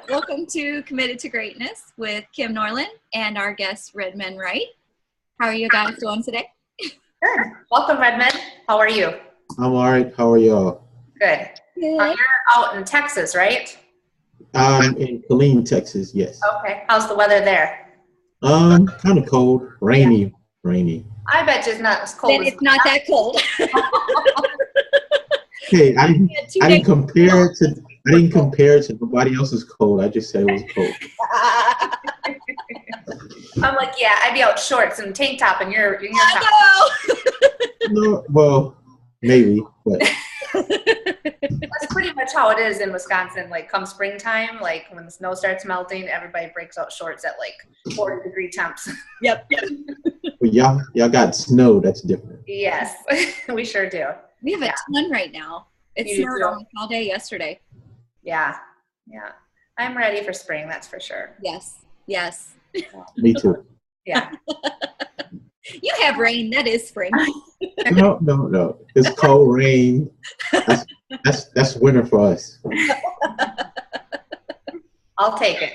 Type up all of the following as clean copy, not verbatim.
Welcome to Committed to Greatness with Kim Norland and our guest, Redmann Wright. How are you guys doing today? Good. Welcome, Redmann. How are you? I'm all right. How are y'all? Good. You're out in Texas, right? In Killeen, Texas, yes. Okay. How's the weather there? Kind of cold, rainy. I bet you it's not as cold. It's not that cold. Hey, I didn't compare it to nobody else's cold. I just said it was cold. I'm like, yeah, I'd be out shorts and tank top, and you're in your top. No, well, maybe, but That's pretty much how it is in Wisconsin. Like, come springtime, like when the snow starts melting, everybody breaks out shorts at like 40-degree temps. Yep. well, y'all got snow. That's different. Yes, we sure do. We have a ton right now. It snowed all day yesterday. Yeah. I'm ready for spring, that's for sure. Yes. Me too. Yeah. You have rain. That is spring. No. It's cold rain. That's winter for us. I'll take it.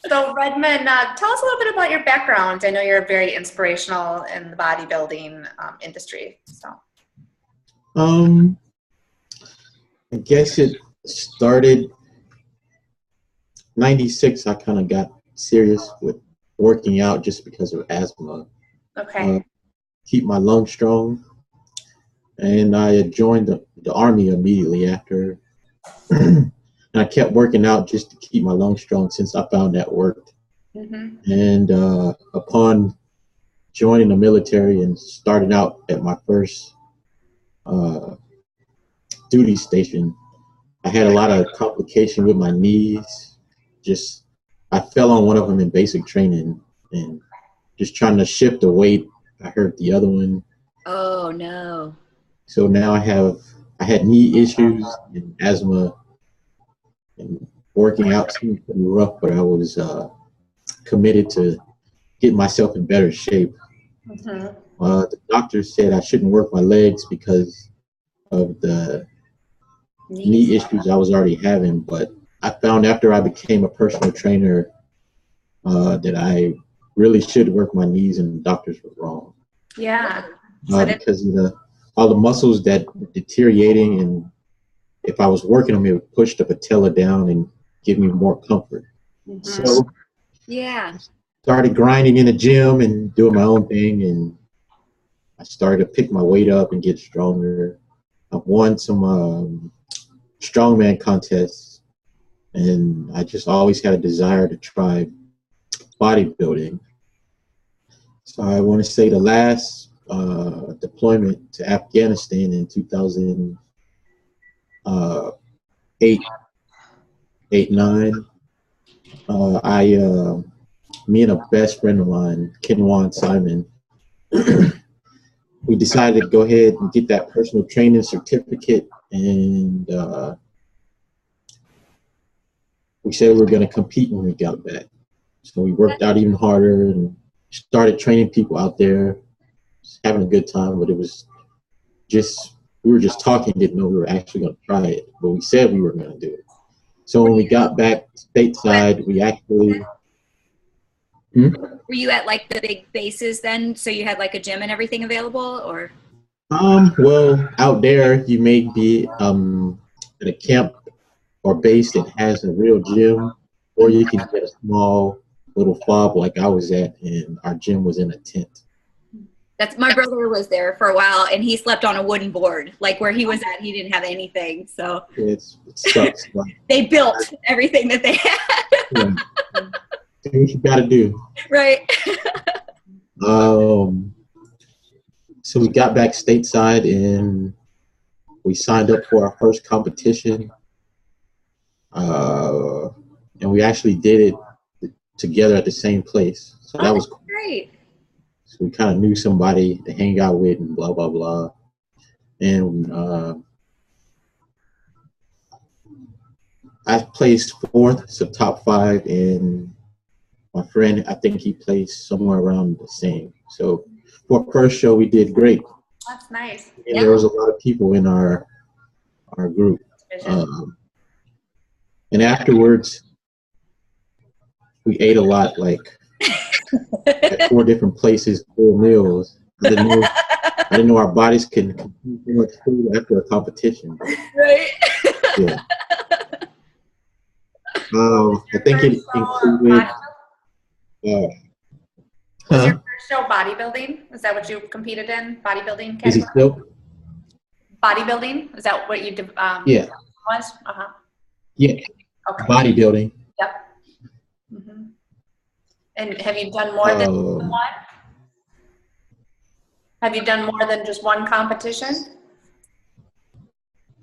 So Redmann, tell us a little bit about your background. I know you're very inspirational in the bodybuilding industry. So, I guess it started 96. I kind of got serious with working out just because of asthma. Okay. Keep my lungs strong, and I joined the Army immediately after. And I kept working out just to keep my lungs strong since I found that worked. Mm-hmm. And upon joining the military and starting out at my first duty station, I had a lot of complication with my knees. I fell on one of them in basic training, and just trying to shift the weight, I hurt the other one. Oh no. So now I had knee issues and asthma. And working out seemed pretty rough, but I was committed to getting myself in better shape. Mm-hmm. The doctor said I shouldn't work my legs because of the knee issues I was already having, but I found after I became a personal trainer that I really should work my knees, and the doctors were wrong. Yeah. Because of all the muscles that were deteriorating, and if I was working them, it would push the patella down and give me more comfort. Mm-hmm. So yeah, started grinding in the gym and doing my own thing, and I started to pick my weight up and get stronger. I've won some strongman contests, and I just always had a desire to try bodybuilding. So I want to say the last deployment to Afghanistan in 2008, 9. Me and a best friend of mine, Kenwan Simon, we decided to go ahead and get that personal training certificate, and we said we were going to compete when we got back. So we worked out even harder and started training people out there, just having a good time, but it was we were just talking, didn't know we were actually going to try it, but we said we were going to do it. So when we got back stateside, we actually... Were you at like the big bases then? So you had like a gym and everything available, or? Well, out there you may be at a camp or base that has a real gym, or you can get a small little fob like I was at, and our gym was in a tent. That's my brother was there for a while, and he slept on a wooden board. Like where he was at, he didn't have anything. So it sucks. They built everything that they had. Yeah. Do what you got to do. Right. So we got back stateside and we signed up for our first competition. And we actually did it together at the same place. So that was cool. Great. So we kind of knew somebody to hang out with and blah, blah, blah. And I placed 4th, so top 5, and my friend, I think he placed somewhere around the same. So for our first show, we did great. That's nice. And there was a lot of people in our group. And afterwards, we ate a lot, like at 4 different places, 4 meals. I didn't know our bodies can consume so much food after a competition. Right. Yeah. I think it included. Was your first show bodybuilding? Is that what you competed in? Bodybuilding? Is he still? Bodybuilding? Is that what you did? Yeah. Was? Uh-huh. Yeah. Okay. Bodybuilding. Yep. Mm-hmm. And have you done more than one? Have you done more than just one competition?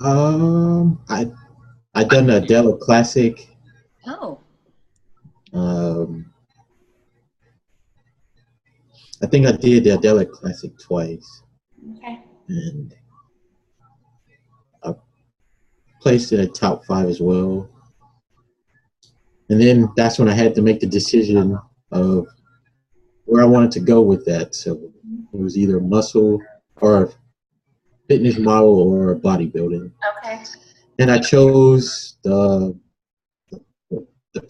I done the Adela Classic. Oh. I think I did the Adela Classic twice. Okay. And I placed in the top 5 as well. And then that's when I had to make the decision of where I wanted to go with that. So it was either muscle or fitness model or bodybuilding. Okay. And I chose the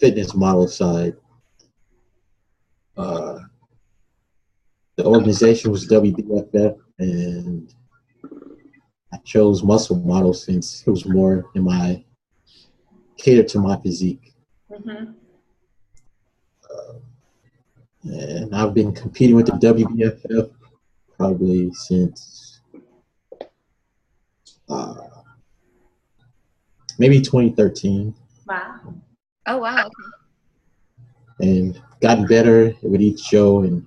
fitness model side. The organization was WBFF, and I chose muscle model since it was more catered to my physique. Mm-hmm. And I've been competing with the WBFF probably since maybe 2013. Wow. Oh, wow. And gotten better with each show. And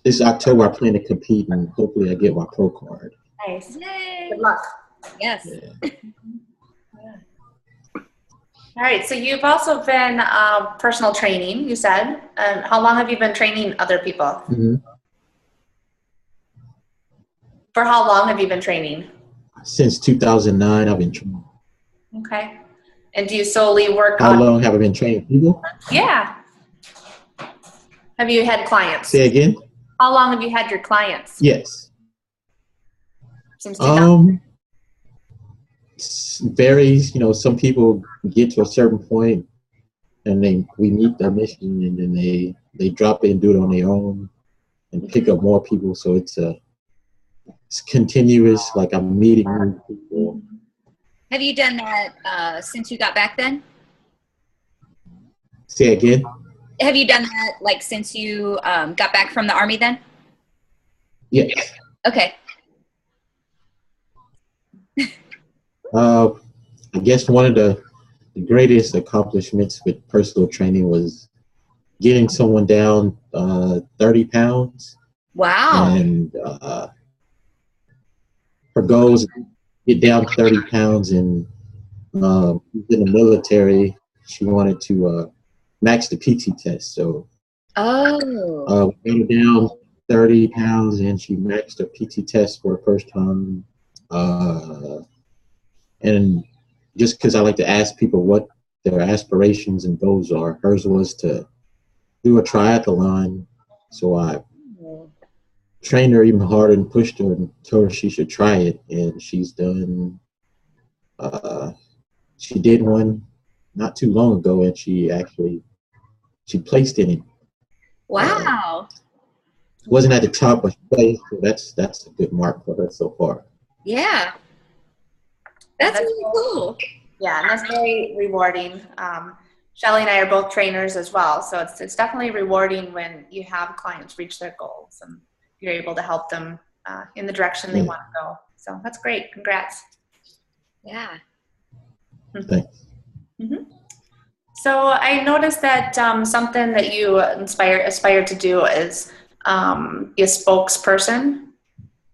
this October, I plan to compete, and hopefully I get my pro card. Nice. Yay. Good luck. Yes. Yeah. All right. So you've also been personal training, you said. How long have you been training other people? Mm-hmm. For how long have you been training? Since 2009, I've been training. Okay. And do you solely work How long have I been training people? Yeah. Have you had clients? Say again? How long have you had your clients? Yes. Since 2000? Varies. You know, some people get to a certain point and we meet their mission, and then they drop it and do it on their own and pick up more people. So it's continuous, like I'm meeting new people. Have you done that since you got back then? Say again? Have you done that like since you got back from the Army then? Yes. Okay. I guess one of the greatest accomplishments with personal training was getting someone down 30 pounds. Wow. And her goal was to get down 30 pounds, and in the military, she wanted to max the PT test. So we got her down 30 pounds, and she maxed her PT test for the first time. And just because I like to ask people what their aspirations and goals are, hers was to do a triathlon. So I trained her even harder and pushed her and told her she should try it. And she's done, she did one not too long ago, and she placed in it. Wow. Wasn't at the top, but she placed, so that's a good mark for her so far. Yeah. That's really cool. Yeah, and that's very rewarding. Shelly and I are both trainers as well, so it's definitely rewarding when you have clients reach their goals and you're able to help them in the direction they want to go. So that's great. Congrats. Yeah. Thanks. Mm-hmm. So I noticed that something that you aspire to do is be a spokesperson.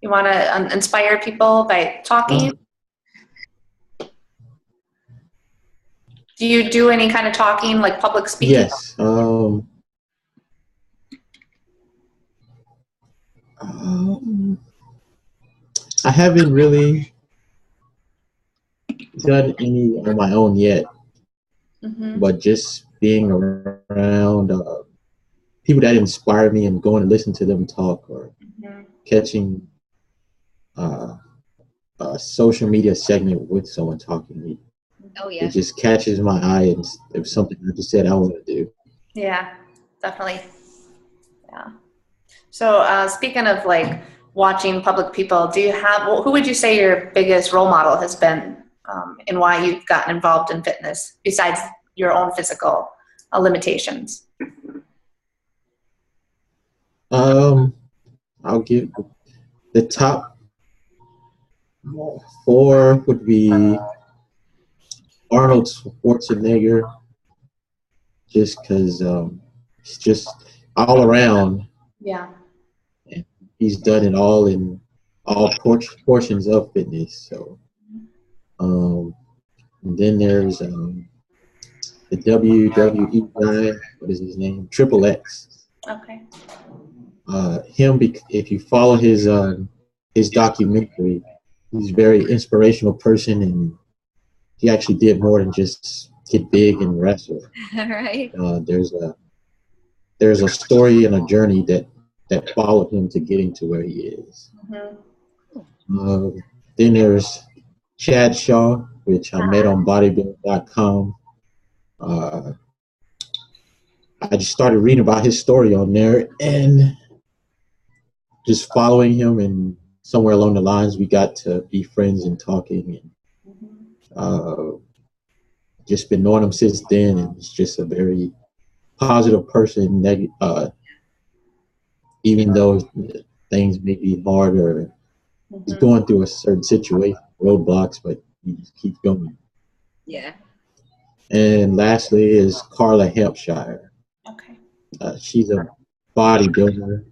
You want to inspire people by talking. Do you do any kind of talking, like public speaking? Yes. I haven't really done any on my own yet, but just being around people that inspire me and going to listen to them talk, or catching a social media segment with someone talking to me Oh it yeah. just catches my eye, and it was something I just said I want to do. Yeah, definitely. Yeah. So speaking of like watching public people, do you have, well, who would you say your biggest role model has been, and why you've gotten involved in fitness besides your own physical limitations? I'll give the top four would be Arnold Schwarzenegger, just because it's just all around. Yeah. And he's done it all in all portions of fitness. So, and then there's the WWE guy. What is his name? Triple X. Okay. If you follow his documentary, he's a very inspirational person, and he actually did more than just get big and wrestle. All right. There's a story and a journey that followed him to getting to where he is. Then there's Chad Shaw, which I met on bodybuilding.com. I just started reading about his story on there and just following him, and somewhere along the lines we got to be friends and talking, and just been knowing him since then, and he's just a very positive person, even though things may be hard or he's going through a certain situation, roadblocks, but he just keeps going. Yeah. And lastly is Carla Hampshire. Okay. She's a bodybuilder, a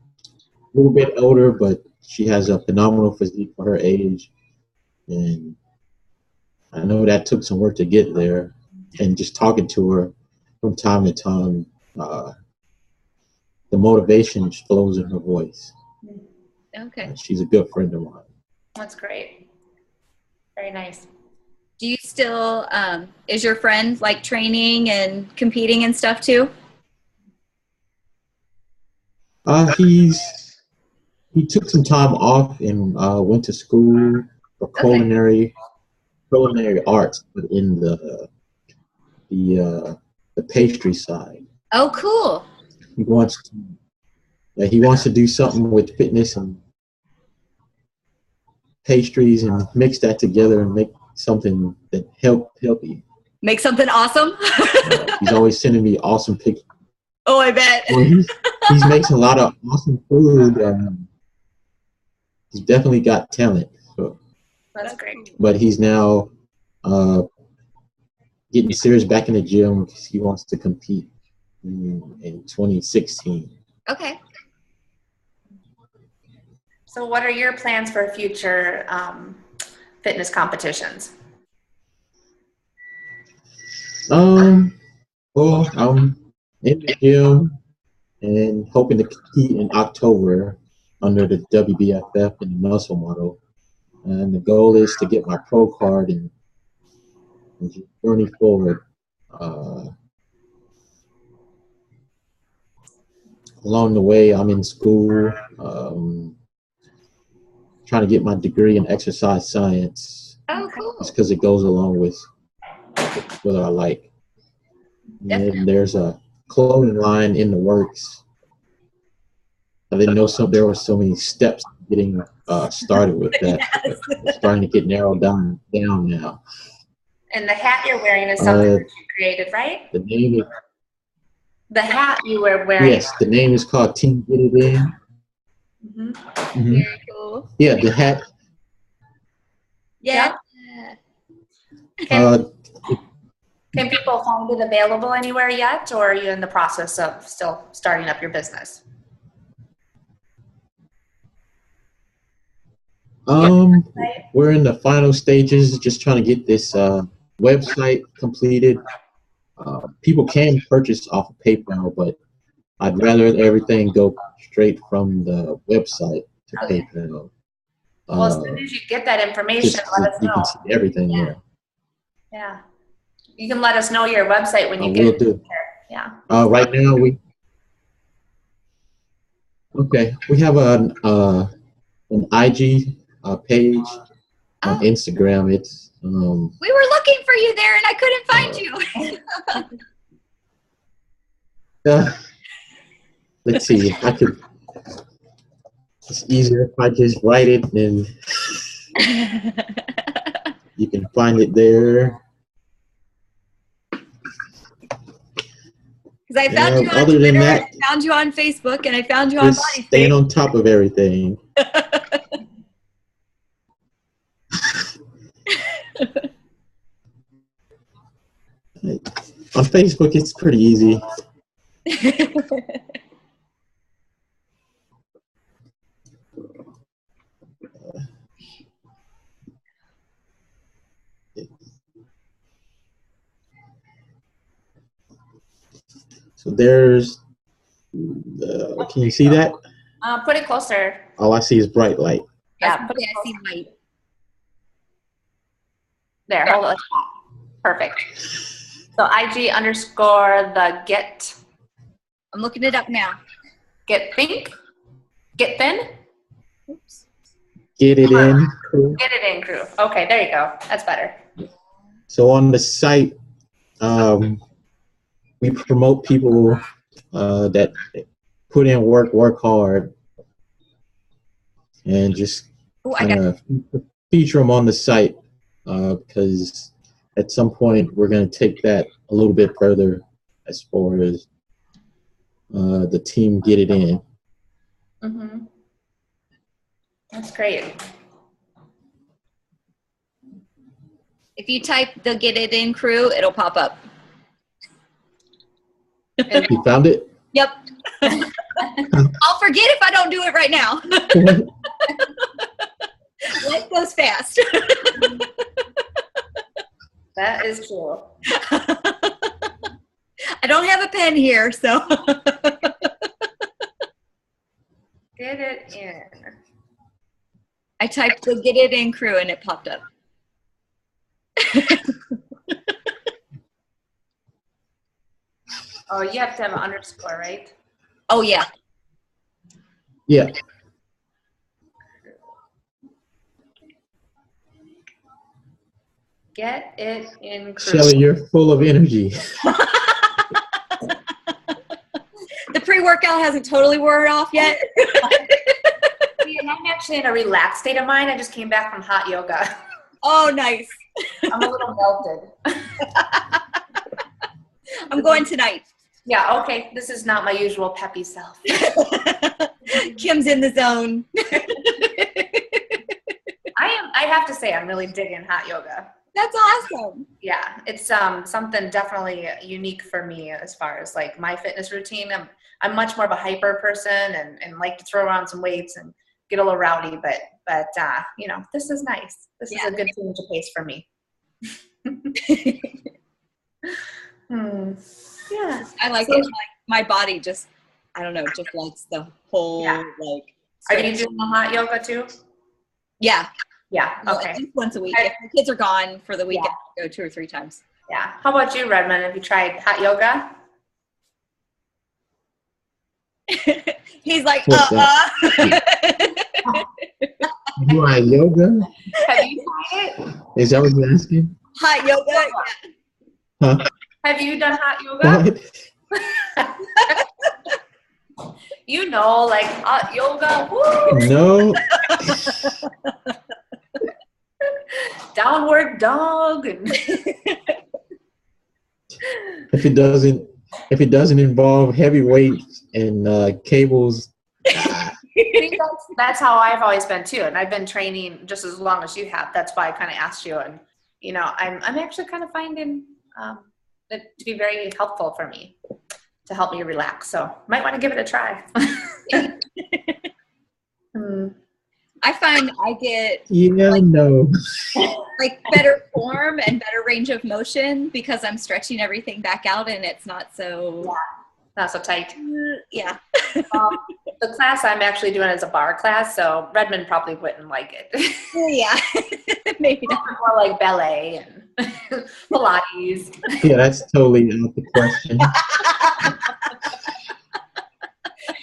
little bit older, but she has a phenomenal physique for her age. And I know that took some work to get there. And just talking to her from time to time, the motivation flows in her voice. Okay. She's a good friend of mine. That's great. Very nice. Do you still, is your friend like training and competing and stuff too? He took some time off and went to school for culinary arts, but in the pastry side. Oh, cool. He wants to do something with fitness and pastries and mix that together and make something that healthy. Make something awesome. He's always sending me awesome pictures. Oh, I bet. Well, he's making a lot of awesome food. He's definitely got talent. So. That's great. But he's now getting serious back in the gym because he wants to compete in 2016. Okay. So what are your plans for future fitness competitions? Well, I'm in the gym and hoping to compete in October under the WBFF and the muscle model. And the goal is to get my pro card and journey forward. Along the way, I'm in school, trying to get my degree in exercise science. Oh, cool. Just because it goes along with what I like. And there's a clothing line in the works. I didn't know there were so many steps getting started with that. Yes. It's starting to get narrowed down now. And the hat you're wearing is something that you created, right? The name is The hat you were wearing. Yes, the name is called Team Get It In. Very cool. Yeah, the hat. Yeah. Can people find it available anywhere yet, or are you in the process of still starting up your business? We're in the final stages, just trying to get this website completed. People can purchase off of PayPal, but I'd rather everything go straight from the website to PayPal. Well, as soon as you get that information, let us know. You can see everything there. Yeah. You can let us know your website when you get it. Do. Yeah. Right now we have an IG page. on Oh. Instagram. It's We were looking for you there, and I couldn't find you. let's see. I could. It's easier if I just write it, and you can find it there. Because I found you on other Twitter, than that, I found you on Facebook, and I found you on just Body staying on top of everything. On Facebook, it's pretty easy. So there's, can you see that? Put it closer. All I see is bright light. Yeah, put it I see light. there. Hold it. Perfect. So IG_the I'm looking it up now. get thin. Oops. Get it in. Crew. Get it in crew. Okay, there you go. That's better. So on the site, we promote people that put in work hard, and just Ooh, kind of feature them on the site because at some point we're going to take that a little bit further as far as the team get it in. Mm-hmm. That's great. If you type the Get It In crew, it'll pop up. You found it? Yep. I'll forget if I don't do it right now. Life goes fast. That is true. I don't have a pen here, so. Get it in. I typed the Get It In crew and it popped up. Oh, you have to have an underscore, right? Oh, yeah. Yeah. Get it in crew. Shelly, you're full of energy. The pre-workout hasn't totally worn off yet. And I'm actually in a relaxed state of mind. I just came back from hot yoga. Oh, nice. I'm a little melted. I'm going tonight. Yeah, okay. This is not my usual peppy self. Kim's in the zone. I have to say, I'm really digging hot yoga. That's awesome. Yeah, it's something definitely unique for me as far as like my fitness routine. I'm much more of a hyper person and like to throw around some weights and get a little rowdy, but you know, this is nice. This is a good change of pace for me. Yeah, I like it. Like my body just, I don't know, just likes the whole like. Are you doing the hot yoga too? Yeah. Yeah. No, Okay. at least once a week. If the kids are gone for the weekend, I'll go 2 or 3 times. Yeah. How about you, Redmond? Have you tried hot yoga? He's like, What's that? You want yoga? Have you tried it? Is that what you're asking? Hot yoga. Huh? Have you done hot yoga? What? You know, like hot yoga. Woo! No. Downward dog. And If it doesn't involve heavy weights and cables. I think that's how I've always been too, and I've been training just as long as you have. That's why I kind of asked you, and you know, I'm actually kind of finding it to be very helpful for me to help me relax. So might want to give it a try. I find I get like better form and better range of motion because I'm stretching everything back out and it's not so not so tight. Yeah. The class I'm actually doing is a bar class, so Redmond probably wouldn't like it. Yeah. Maybe not. More like ballet and Pilates. Yeah, that's totally out the question.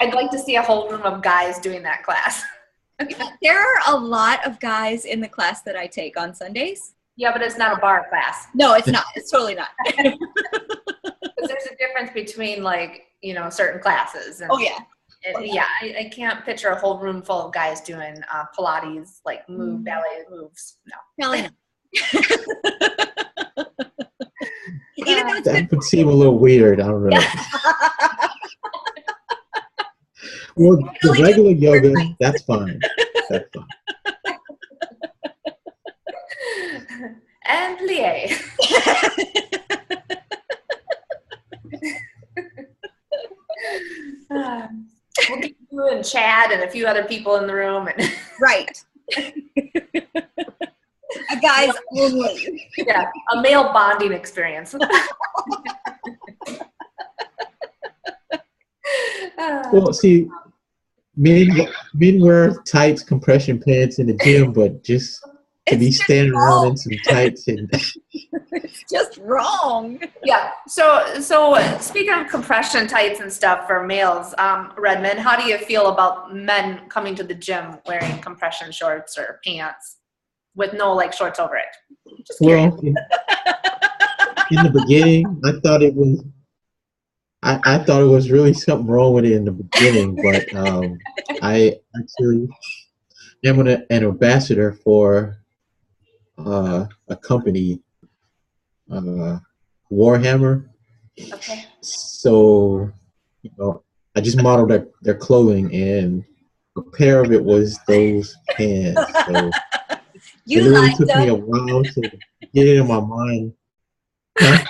I'd like to see a whole room of guys doing that class. There are a lot of guys in the class that I take on Sundays. Yeah, but it's not a bar class. No, it's not. It's totally not. There's a difference between like, you know, certain classes. And, Oh, yeah. yeah, I can't picture a whole room full of guys doing Pilates, like ballet moves. No. Probably not. Even though it's That would seem a little weird. I don't know. Well, the regular yoga, that's fine. That's fine. And plie. We'll get you and Chad and a few other people in the room. And Right. A guy's only. yeah, a male bonding experience. Well, see, men wear tights, compression pants in the gym, but just to be standing around in some tights and It's just wrong. Yeah. So speaking of compression tights and stuff for males, Redmond, how do you feel about men coming to the gym wearing compression shorts or pants with no like shorts over it? Just curious. well, in the beginning, I thought it was. I thought it was really something wrong with it in the beginning, but I actually am an ambassador for a company, Warhammer. Okay. So, you know, I just modeled their clothing, and a pair of it was those pants. So You it really lined took me a up. while to get it in my mind. Huh?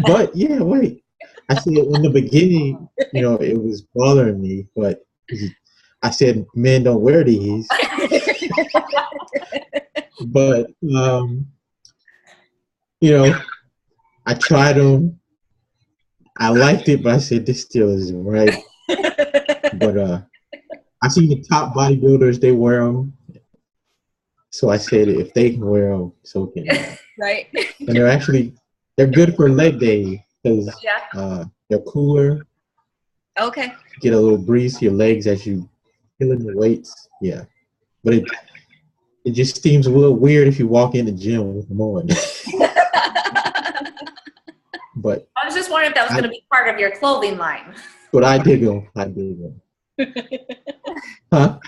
But yeah, wait. I said in the beginning, you know, it was bothering me, but I said men don't wear these. But you know, I tried them. I liked it, but I said this still isn't right. But I see the top bodybuilders, they wear them. So I said if they can wear them, so can I. Right. And they're good for leg day because Yeah. they're cooler. Okay. Get a little breeze to your legs as you killing the weights. Yeah, but it just seems a little weird if you walk in the gym with them on. But I was just wondering if that was going to be part of your clothing line. but I dig them. I dig them. Huh?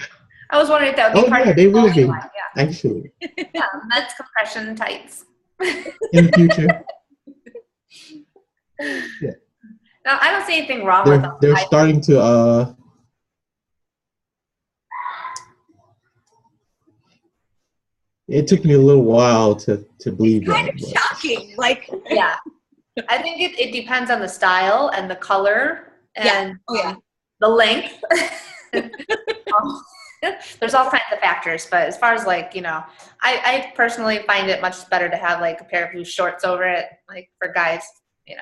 I was wondering if that would be Oh part yeah, of they your will clothing be line. Yeah. actually Yeah. Men's compression tights. in the future. Yeah, No, I don't see anything wrong with them. they're starting to. It took me a little while to believe It's kind that. of But shocking. Like, Yeah. I think it depends on the style and the color and the length. There's all kinds of factors, but as far as like, you know, I personally find it much better to have like a pair of loose shorts over it. Like for guys, you know,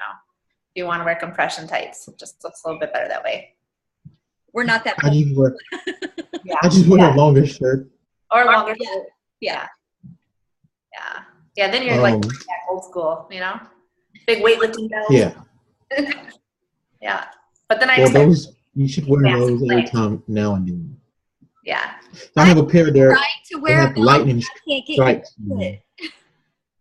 if you want to wear compression tights, it just looks a little bit better that way. we're not that. I just wear Yeah. a longer shirt. Or longer. Yeah. Yeah. Then you're like old school, you know, big weightlifting belts. Yeah. Yeah. But then I Well, just those you should wear massive those every legs. time now and then. Yeah. I have a pair there. Trying to They wear a have belt. lightning I can't get stripes. used to it.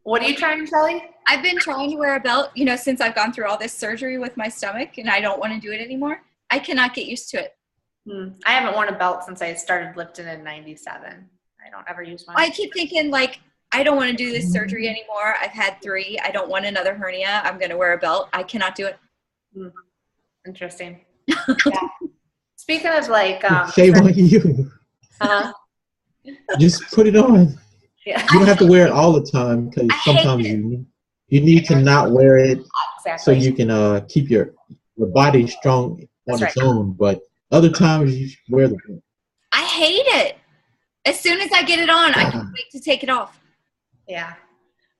What are you trying, Shelly? I've been trying to wear a belt, you know, since I've gone through all this surgery with my stomach, and I don't want to do it anymore. I cannot get used to it. I haven't worn a belt since I started lifting in '97. I don't ever use one. I keep thinking, like, I don't want to do this surgery anymore. I've had 3. I don't want another hernia. I'm going to wear a belt. I cannot do it. Interesting. Yeah. Speaking of like, Shame on you. Just put it on. Yeah. You don't have to wear it all the time because sometimes you need to not wear it so Exactly. you can keep your body strong on That's its own. But other times you should wear the belt. I hate it. As soon as I get it on, I can't wait to take it off. Yeah.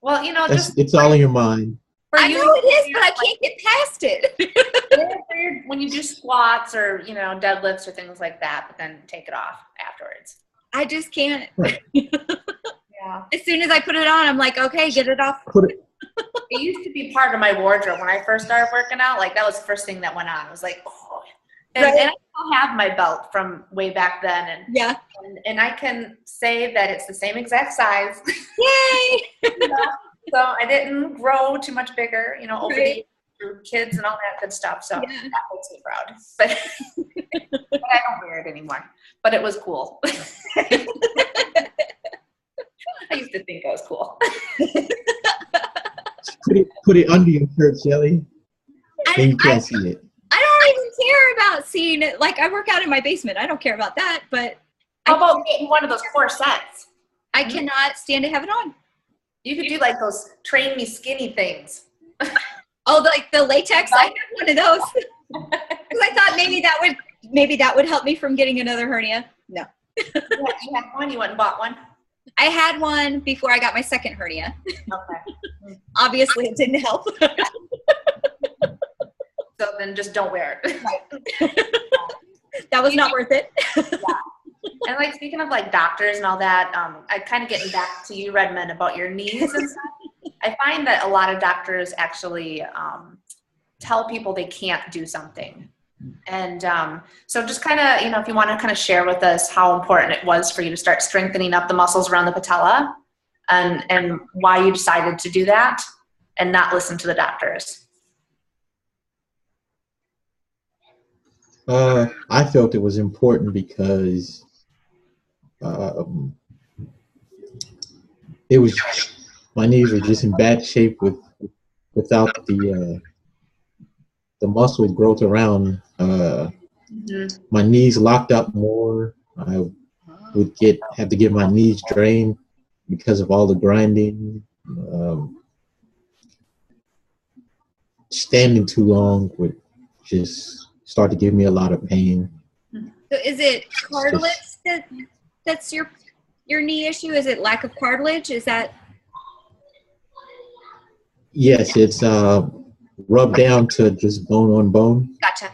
Well, you know, It's all in your mind. I know it is, but I can't get past it. when you do squats or, you know, deadlifts or things like that, but then take it off afterwards. I just can't. Right. Yeah. As soon as I put it on, I'm like, okay, get it off. Put it. It used to be part of my wardrobe when I first started working out. Like that was the first thing that went on. I was like, oh, And, Right. and I still have my belt from way back then, and Yeah. and I can say that it's the same exact size. Yay! You know? So I didn't grow too much bigger, you know, over the Right. years through kids and all that good stuff. So Yeah. that makes me proud. But, but I don't wear it anymore. But it was cool. I used to think I was cool. Put it under your shirt, Shelly. Then you can't see it. I don't even care about seeing it. Like, I work out in my basement. I don't care about that, but How about getting one of those corsets? I cannot stand to have it on. You could do like those train me skinny things. Oh, like the latex? I have one of those. Because I thought maybe that would help me from getting another hernia. No. You had one, you went and bought one? I had one before I got my second hernia. Okay. Obviously, it didn't help. So then just don't wear it. That was not worth it. And like speaking of like doctors and all that, I kind of getting back to you, Redmond, about your knees and stuff. I find that a lot of doctors actually tell people they can't do something. And so just kind of, you know, if you want to kind of share with us how important it was for you to start strengthening up the muscles around the patella and why you decided to do that and not listen to the doctors. I felt it was important because it was my knees were just in bad shape without the muscle growth around. My knees locked up more. I would have to get my knees drained because of all the grinding. Standing too long would just start to give me a lot of pain. So is it cartilage that's your knee issue? Is it lack of cartilage? Is that? Yes, it's rubbed down to just bone on bone. Gotcha.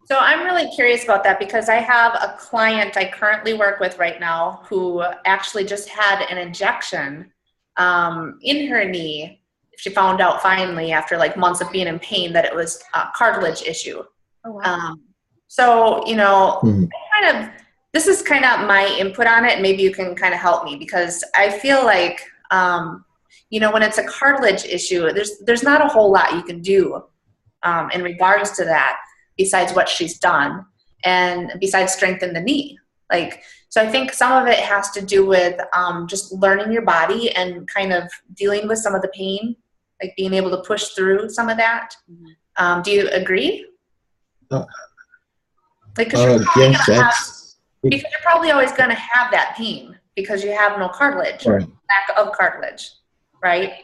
So I'm really curious about that because I have a client I currently work with right now who actually just had an injection in her knee. She found out finally after like months of being in pain that it was a cartilage issue. Oh, wow. So, you know, this is kind of my input on it. Maybe you can kind of help me because I feel like, you know, when it's a cartilage issue, there's not a whole lot you can do in regards to that besides what she's done and besides strengthen the knee. Like, so I think some of it has to do with just learning your body and kind of dealing with some of the pain, like being able to push through some of that. Do you agree? Like, because you're probably always going to have that pain because you have no cartilage, right. Lack of cartilage, right?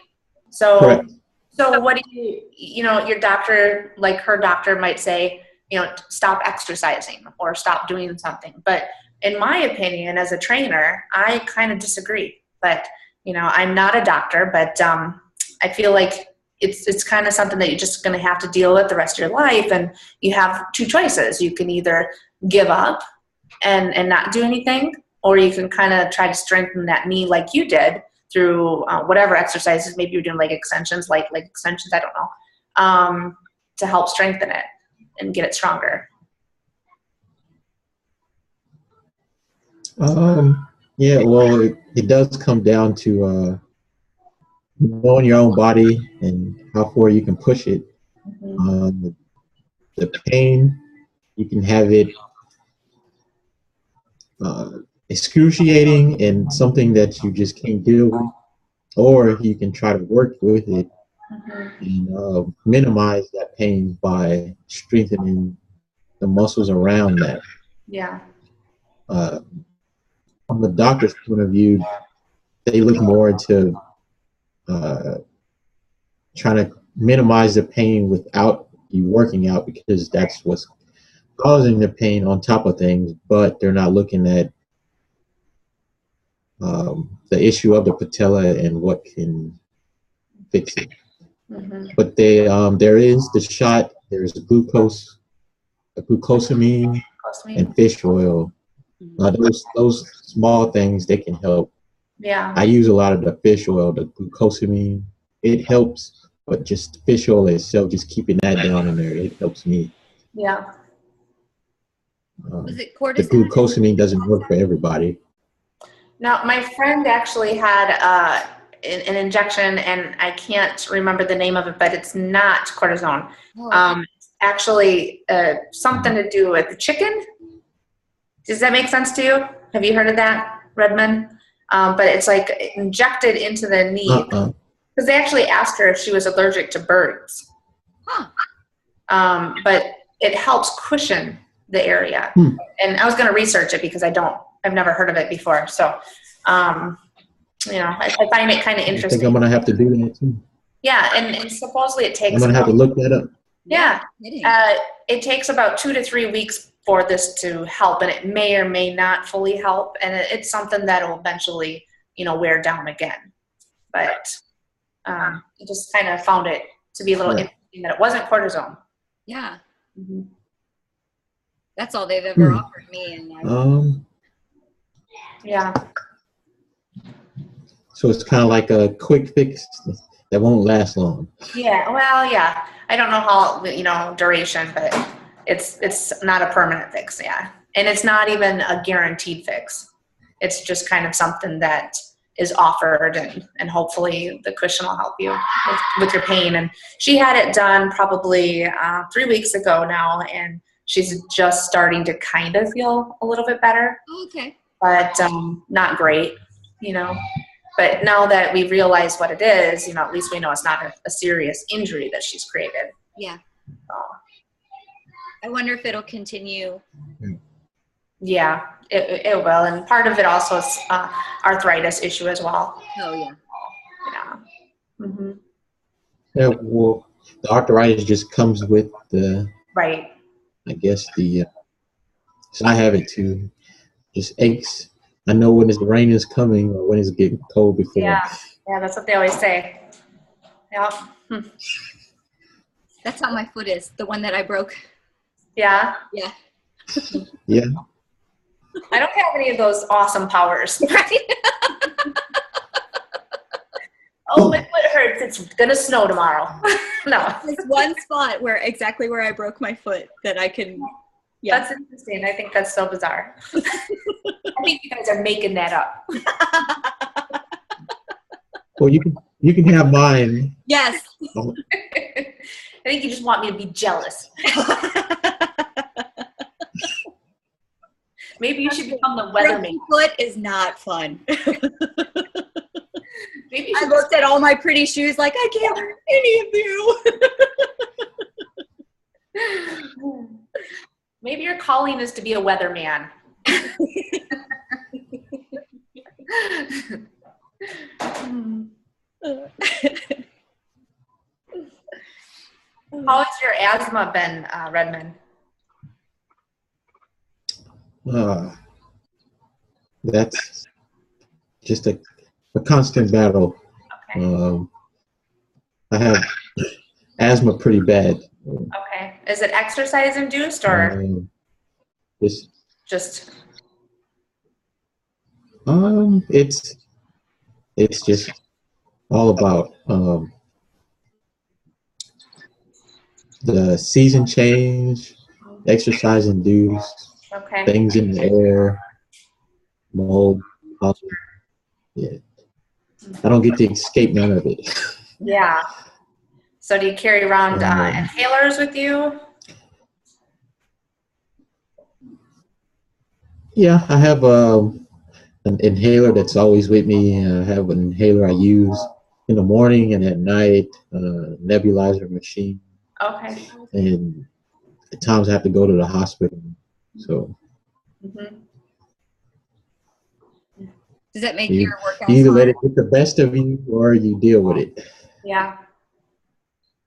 So, Correct. So what do you know, your doctor, like her doctor might say, you know, stop exercising or stop doing something. But in my opinion, as a trainer, I kind of disagree. But, you know, I'm not a doctor, but I feel like it's kind of something that you're just going to have to deal with the rest of your life. And you have two choices. You can either give up and not do anything, or you can kind of try to strengthen that knee like you did through whatever exercises. Maybe you're doing leg extensions, I don't know, to help strengthen it and get it stronger. Yeah, well, it does come down to knowing your own body and how far you can push it. The pain, you can have it excruciating and something that you just can't deal with, or you can try to work with it and minimize that pain by strengthening the muscles around that. Yeah. From the doctor's point of view, they look more into trying to minimize the pain without you working out because that's what's causing the pain on top of things, but they're not looking at the issue of the patella and what can fix it. But there is the shot, there's glucosamine and fish oil. Those small things, they can help. Yeah. I use a lot of the fish oil, the glucosamine. It helps, but just fish oil itself, just keeping that down in there, it helps me. Yeah. Was it The cortisone? glucosamine doesn't work for everybody. Now, my friend actually had an injection, and I can't remember the name of it, but it's not cortisone. Oh. Actually, something to do with the chicken. Does that make sense to you? Have you heard of that, Redmond? But it's like injected into the knee. Because they actually asked her if she was allergic to birds. Huh. But it helps cushion the area. And I was going to research it because I've never heard of it before. So, I find it kind of interesting. I think I'm going to have to do that too. Yeah, and supposedly it takes... I'm going to have to look that up. Yeah. It takes about 2 to 3 weeks for this to help, and it may or may not fully help. And it's something that will eventually, wear down again. But I just kind of found it to be a little interesting that it wasn't cortisone. Yeah. Mm-hmm. That's all they've ever offered me. And yeah. So it's kind of like a quick fix that won't last long. Yeah. Well, yeah. I don't know how, duration, but it's not a permanent fix. Yeah. And it's not even a guaranteed fix. It's just kind of something that is offered, and hopefully the cushion will help you with your pain. And she had it done probably 3 weeks ago now, and she's just starting to kind of feel a little bit better. Okay. But not great, But now that we realize what it is, at least we know it's not a serious injury that she's created. Yeah. I wonder if it'll continue. Yeah, it will. And part of it also is arthritis issue as well. Oh, yeah. Yeah. Mm-hmm. Yeah, well, the arthritis just comes with the... Right. I guess so I have it too. Just aches. I know when the rain is coming or when it's getting cold before. Yeah, that's what they always say. Yeah. That's how my foot is, the one that I broke. Yeah? Yeah. Yeah. I don't have any of those awesome powers. Right? Oh, my foot hurts. It's going to snow tomorrow. No. There's one spot exactly where I broke my foot that I can... Yeah. That's interesting. I think that's so bizarre. I think you guys are making that up. Well, you can have mine. Yes. I think you just want me to be jealous. Maybe you should become the weatherman. Foot is not fun. Maybe I looked at all my pretty shoes like, I can't wear any of you. Maybe your calling is to be a weatherman. How has your asthma been, Redmond? That's just a constant battle. Okay. I have asthma pretty bad. Okay. Is it exercise induced or just it's just all about the season change, exercise induced, things in the air, mold, pollen. Yeah. I don't get to escape none of it. Yeah. So do you carry around inhalers with you? Yeah, I have an inhaler that's always with me. I have an inhaler I use in the morning and at night, nebulizer machine. Okay. And at times I have to go to the hospital. So. Mm-hmm. Does that make your workout? You either let it get the best of you or you deal with it. Yeah.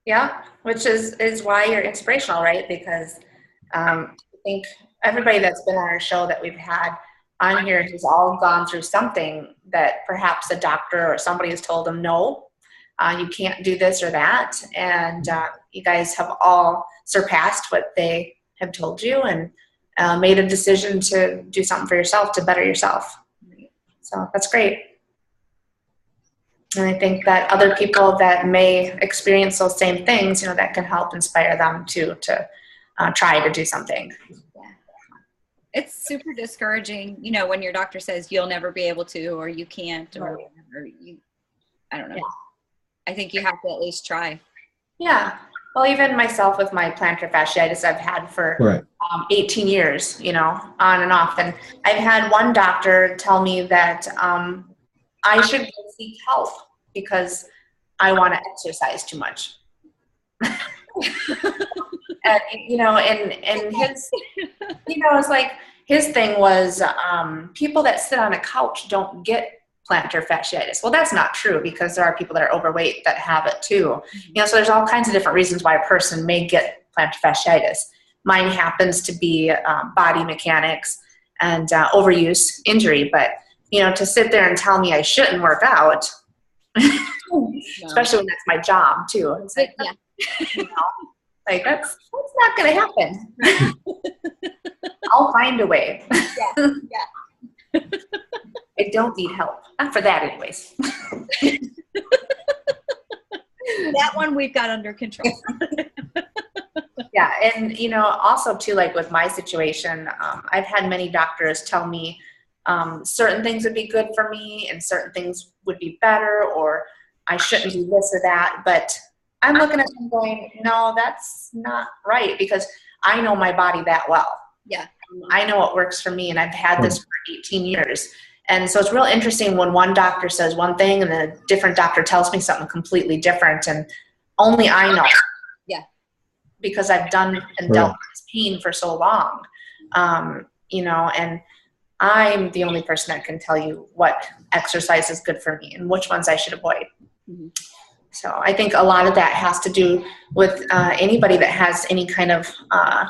Yeah, which is why you're inspirational, right? Because I think everybody that's been on our show that we've had on here has all gone through something that perhaps a doctor or somebody has told them, no, you can't do this or that. And you guys have all surpassed what they have told you and made a decision to do something for yourself, to better yourself. So that's great. And I think that other people that may experience those same things, that can help inspire them to try to do something. It's super discouraging, you know, when your doctor says you'll never be able to, or you can't, or whatever. I don't know. Yeah. I think you have to at least try. Yeah. Well, even myself with my plantar fasciitis I've had for 18 years, you know, on and off. And I've had one doctor tell me that I should go seek help because I want to exercise too much. And, you know, and his, you know, it's like his thing was people that sit on a couch don't get plantar fasciitis. Well, that's not true because there are people that are overweight that have it too. You know, so there's all kinds of different reasons why a person may get plantar fasciitis. Mine happens to be body mechanics and overuse injury. But, you know, to sit there and tell me I shouldn't work out, especially when that's my job too. It's like, you know, like that's not going to happen. I'll find a way. Yeah. I don't need help. Not for that anyways. That one we've got under control. Yeah. And, you know, also too, like with my situation, I've had many doctors tell me certain things would be good for me and certain things would be better, or I shouldn't do this or that. But I'm looking at them going, no, that's not right, because I know my body that well. Yeah. I know what works for me, and I've had this for 18 years. And so it's real interesting when one doctor says one thing and then a different doctor tells me something completely different, and only I know. Yeah. Because I've done and dealt with this pain for so long. You know, and I'm the only person that can tell you what exercise is good for me and which ones I should avoid. Mm-hmm. So I think a lot of that has to do with anybody that has any kind of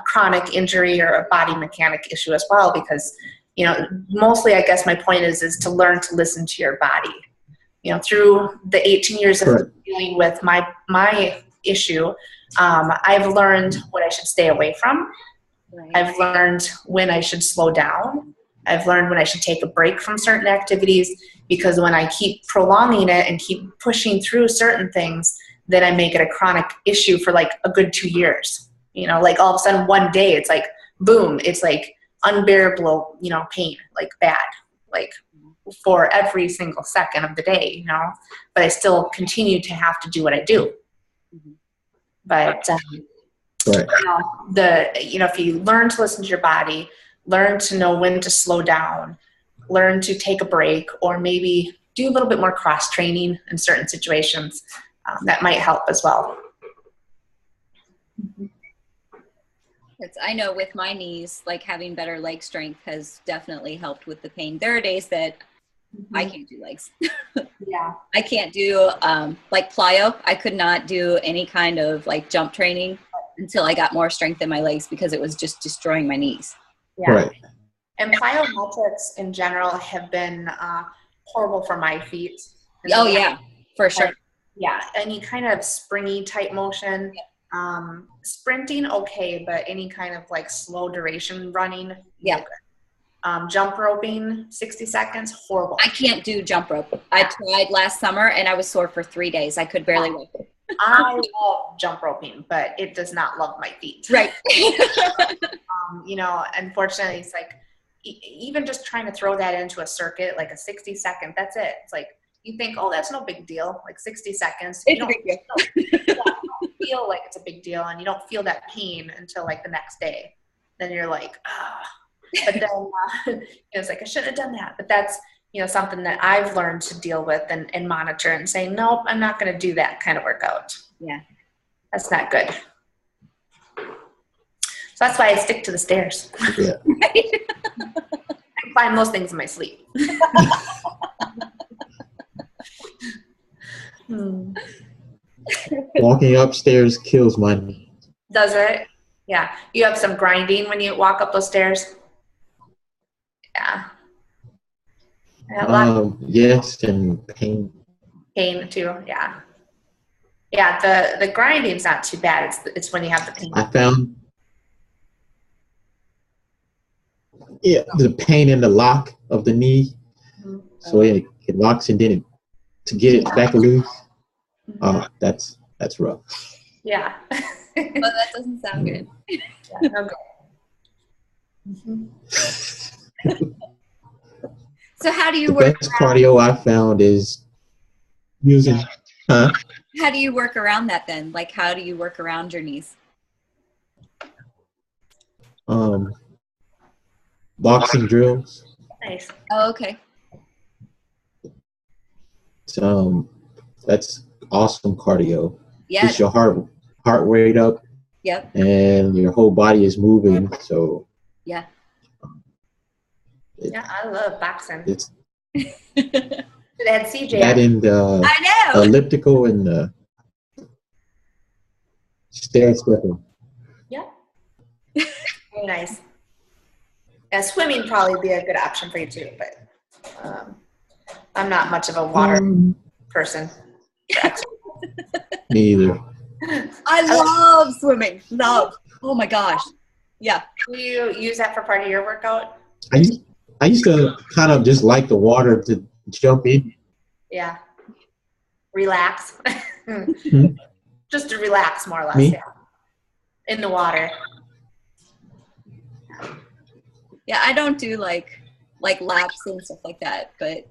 chronic injury or a body mechanic issue as well, because, you know, mostly I guess my point is to learn to listen to your body. You know, through the 18 years of dealing with my issue, I've learned what I should stay away from. Right. I've learned when I should slow down. I've learned when I should take a break from certain activities, because when I keep prolonging it and keep pushing through certain things, then I make it a chronic issue for like a good 2 years. You know, like all of a sudden one day it's like, boom, it's like unbearable, you know, pain, like bad, like for every single second of the day, you know, but I still continue to have to do what I do. Mm-hmm. But, you know, if you learn to listen to your body, learn to know when to slow down, learn to take a break, or maybe do a little bit more cross training in certain situations, that might help as well. I know with my knees, like having better leg strength has definitely helped with the pain. There are days that I can't do legs. Yeah. I can't do like plyo. I could not do any kind of like jump training until I got more strength in my legs, because it was just destroying my knees. Yeah. Right. And plyometrics in general have been horrible for my feet. Oh yeah, for sure. Yeah, any kind of springy type motion, sprinting okay, but any kind of like slow duration running, yeah. Jump roping, 60 seconds, horrible. I can't do jump rope. I tried last summer and I was sore for 3 days. I could barely rope. I love jump roping, but it does not love my feet. Right. You know, unfortunately, it's like even just trying to throw that into a circuit, like a 60-second, that's it. It's like you think, oh, that's no big deal, like 60 seconds. It's a big deal. You don't feel like it's a big deal, and you don't feel that pain until like the next day. Then you're like, ah. But then you know, it's like I shouldn't have done that. But that's, you know, something that I've learned to deal with and monitor and say, nope, I'm not going to do that kind of workout. Yeah, that's not good. So that's why I stick to the stairs. Yeah. I find those things in my sleep. Walking upstairs kills my knee. Does it? Yeah. You have some grinding when you walk up those stairs? Yeah. Yes, and pain. Pain too, yeah. Yeah, the grinding's not too bad. It's when you have the pain. I found the pain in the lock of the knee. Mm-hmm. So it locks, and then to get it back loose, that's rough. Yeah. Well, that doesn't sound good. Yeah, okay. So how do you The work? best cardio I found is using, huh? How do you work around that then? Like, how do you work around your knees? Boxing drills. Nice. Oh, okay. That's awesome cardio. Yeah. Gets your heart rate up. Yep. And your whole body is moving. So yeah. Yeah, I love boxing. It's Should add CJ. that in the I know. elliptical and the stair stepping. Yeah. Very nice. Yeah, swimming probably be a good option for you too, but I'm not much of a water person. Me either. I love swimming. Love. Oh my gosh. Yeah. Do you use that for part of your workout? I used to kind of just like the water to jump in. Yeah. Relax. Hmm? Just to relax more or less. Me? Yeah. In the water. Yeah, I don't do like laps and stuff like that, but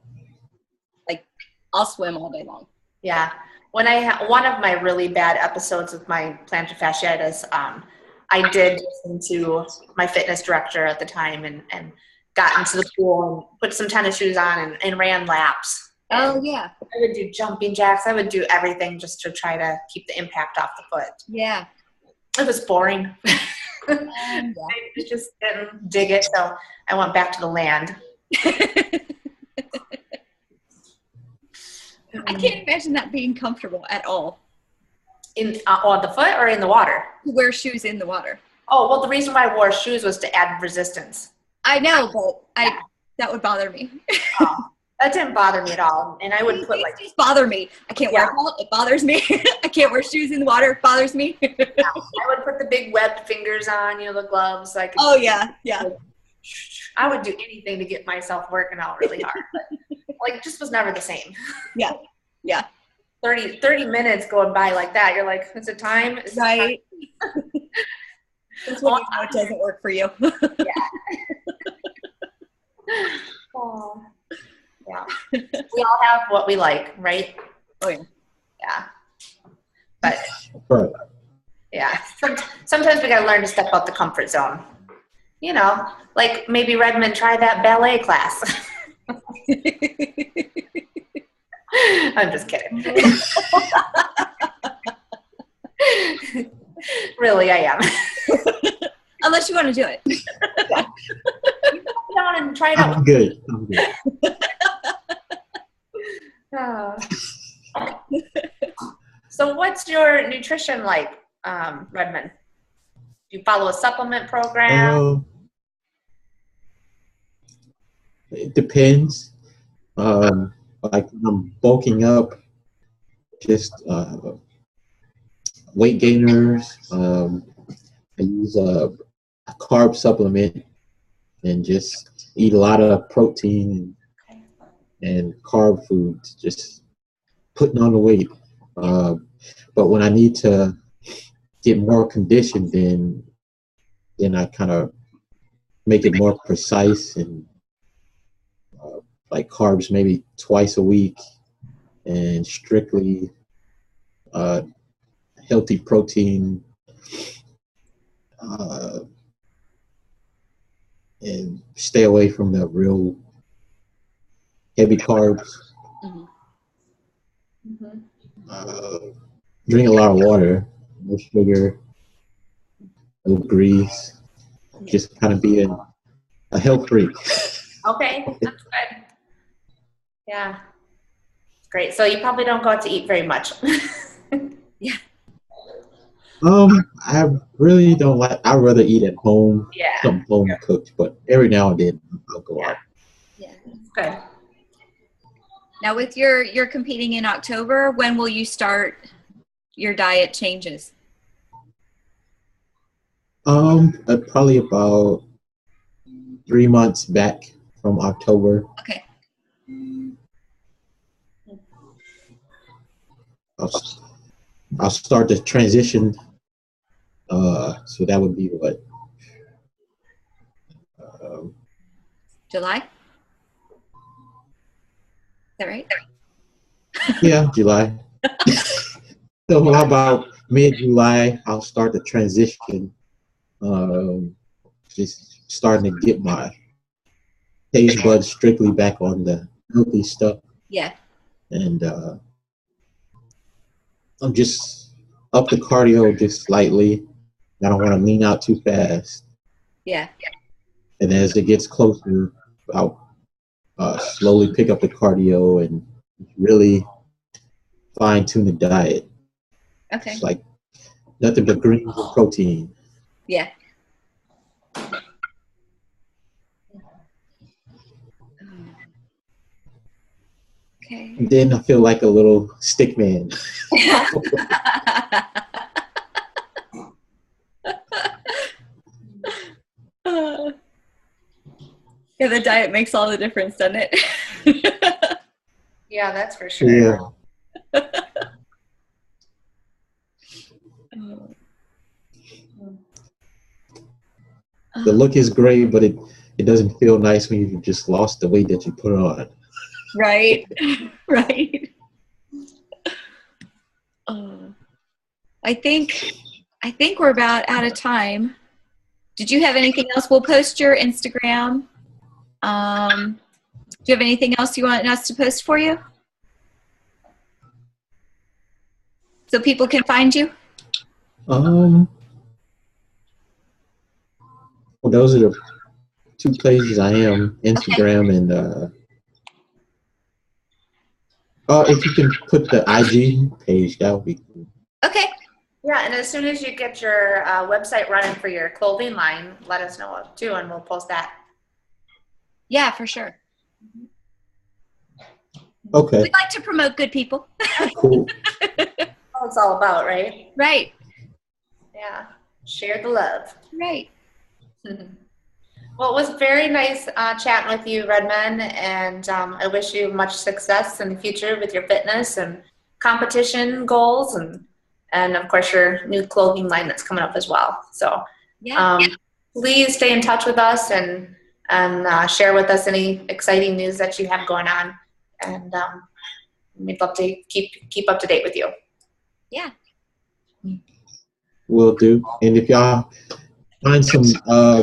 like I'll swim all day long. Yeah. When I one of my really bad episodes with my plantar fasciitis, I did listen to my fitness director at the time and got into the pool and put some tennis shoes on and ran laps. Oh yeah. I would do jumping jacks. I would do everything just to try to keep the impact off the foot. Yeah. It was boring. Yeah. I just didn't dig it, so I went back to the land. I can't imagine that being comfortable at all. On the foot or in the water? To wear shoes in the water. Oh, well, the reason why I wore shoes was to add resistance. I know, but that would bother me. That didn't bother me at all. And I would put like... These bother me. I can't wear a belt. It bothers me. I can't wear shoes in the water. It bothers me. I would put the big webbed fingers on, the gloves. So I could yeah. I would do anything to get myself working out really hard. But, it just was never the same. Yeah. 30 minutes going by like that. You're like, is it time? Right. That's when you know it doesn't work for you. Oh. Yeah. We all have what we like, right? Oh, yeah. Yeah. But, Right. yeah. Sometimes we got to learn to step out the comfort zone. Like maybe Redmond, try that ballet class. I'm just kidding. Really, I am. Unless you want to do it. Yeah. You come down and try it out. I'm good. So what's your nutrition like, Redmond? Do you follow a supplement program? It depends. Like when I'm bulking up, just weight gainers. I use a carb supplement and just eat a lot of protein and carb foods, just putting on the weight. But when I need to get more conditioned, then I kind of make it more precise and like carbs maybe twice a week and strictly healthy protein and stay away from the real heavy carbs. Drink a lot of water, no sugar, no grease, just kind of be a health freak. Okay, that's good. Yeah, great. So you probably don't go out to eat very much. Yeah. I really don't like. I'd rather eat at home. Yeah. Something home cooked, but every now and then I'll go out. Yeah. Good. Now, with you're competing in October, when will you start your diet changes? Probably about 3 months back from October. Okay. I'll start the transition. So that would be what, July? Is that right? Yeah, July. So how about mid-July? I'll start the transition. Just starting to get my taste buds strictly back on the healthy stuff. Yeah. And I'm just up the cardio just slightly. I don't want to lean out too fast. Yeah. And as it gets closer, I'll slowly pick up the cardio and really fine tune the diet. Okay. It's like nothing but greens and protein. Yeah. Okay. And then I feel like a little stick man. Yeah, the diet makes all the difference, doesn't it? Yeah, that's for sure. Yeah. The look is great, but it doesn't feel nice when you just lost the weight that you put on. Right. Right. I think we're about out of time. Did you have anything else? We'll post your Instagram. Do you have anything else you want us to post for you? So people can find you? Well, those are the two places I am, Instagram and if you can put the IG page, that would be cool. Okay. Yeah, and as soon as you get your website running for your clothing line, let us know too, and we'll post that. Yeah, for sure. Okay. We'd like to promote good people. Cool. That's what it's all about, right? Right. Yeah. Share the love. Right. Well, it was very nice chatting with you, Redman, and I wish you much success in the future with your fitness and competition goals, and of course your new clothing line that's coming up as well. So please stay in touch with us and share with us any exciting news that you have going on, and we'd love to keep up to date with you. Yeah. Will do. And if y'all find some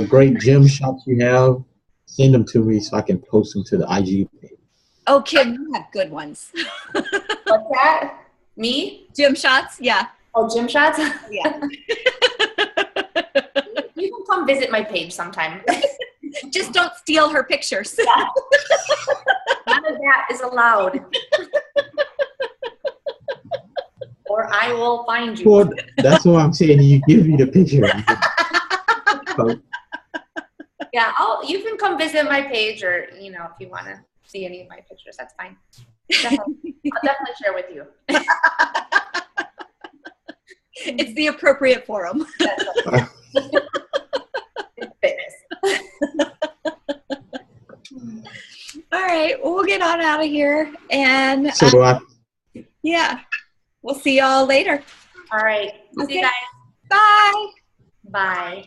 great gym shots you have, send them to me so I can post them to the IG page. Oh, Kim, you have good ones. What's that? Me? Gym shots? Yeah. Oh, gym shots? Yeah. You can come visit my page sometime. Just don't steal her pictures. Yeah. None of that is allowed. Or I will find you. Well, that's what I'm saying. You give me the picture. Yeah, you can come visit my page, or if you want to see any of my pictures, that's fine. I'll definitely share with you. It's the appropriate forum. It's fitness. All right, well, we'll get on out of here, and yeah, we'll see y'all later. All right. Okay. See you guys. Bye. Bye.